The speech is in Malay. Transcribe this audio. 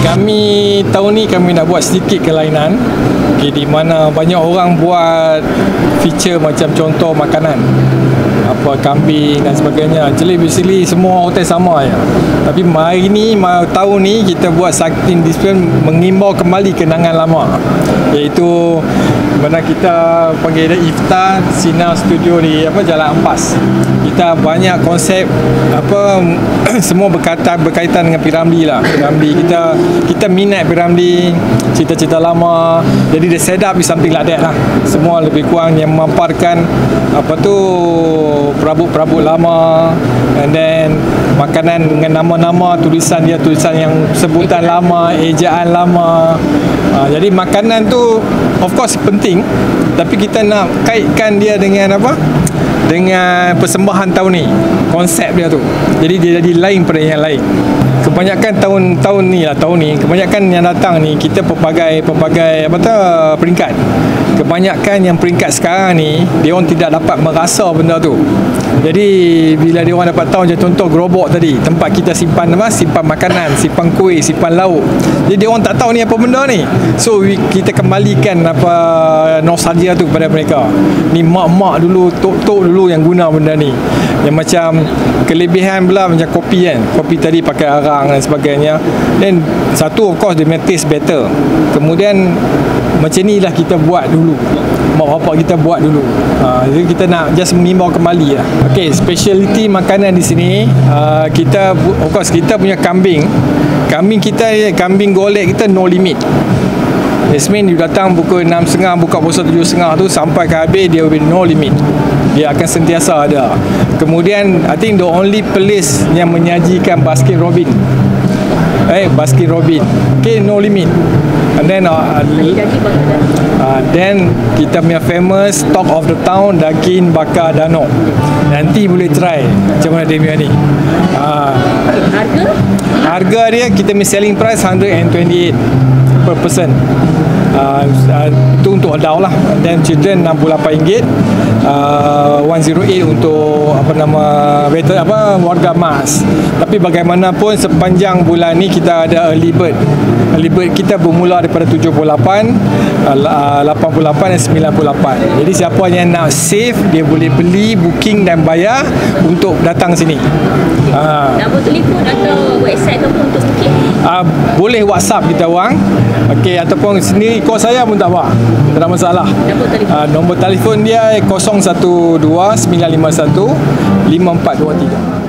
Kami tahun ni kami nak buat sedikit kelainan. Di mana banyak orang buat feature macam contoh makanan, apa kambing dan sebagainya. Jadi basically semua hotel sama je. Tapi hari ni, tahun ni kita buat something different, mengimbau kembali kenangan lama, iaitu mana kita panggil dia Iftar Sinar Studio di Jalan Ampas. Kita banyak konsep semua berkaitan dengan P. Ramlee lah. P. kita minat P. Ramlee, cerita-cerita lama. Jadi dia set up something like that lah. Semua lebih kurang yang memaparkan perabot-perabot lama, and then makanan dengan nama-nama, tulisan yang sebutan lama, ejaan lama. Jadi makanan tu of course penting, tapi kita nak kaitkan dia dengan dengan persembahan tahun ni, konsep dia tu. Jadi dia jadi lain pada yang lain. Kebanyakan tahun ni kebanyakan yang datang ni kita pelbagai peringkat. Kebanyakan yang peringkat sekarang ni dia orang tidak dapat merasa benda tu. Jadi bila dia orang dapat tahu, macam contoh gerobak tadi, tempat kita simpan makanan, simpan kuih, simpan lauk. Jadi dia orang tak tahu ni apa benda ni. So kita kembalikan nostalgia tu kepada mereka. Ni mak-mak dulu, tok-tok dulu yang guna benda ni. Yang macam kelebihan pula macam kopi kan. Kopi tadi pakai arang dan sebagainya. Dan satu of course dia taste better. Kemudian macam ni lah kita buat dulu, mak bapak kita buat dulu. Jadi kita nak just mengimbau kembali lah. Okay, speciality makanan di sini, kita of course kita punya kambing golek kita no limit. Yasmin, you datang pukul 6.30, buka puasa 7.30 tu sampai ke habis, dia will be no limit. Dia akan sentiasa ada. Kemudian I think the only place yang menyajikan Baskin Robbins, okay, no limit. And then then kita punya famous talk of the town, daging bakar Danok. Nanti boleh try macam mana dia punya ni. Harga dia, kita punya selling price 128 per person. Itu untuk adult lah. Dan children RM68, 108 untuk warga emas. Tapi bagaimanapun sepanjang bulan ni kita ada early bird. Early bird kita bermula daripada 78, 88 dan 98. Jadi siapa yang nak save, dia boleh beli, booking dan bayar untuk datang sini. Nombor telefon atau website apa untuk booking? Boleh WhatsApp kita orang, okey, ataupun sendiri call saya pun tak apa, tak ada masalah. Nombor telefon dia 012 951 5423.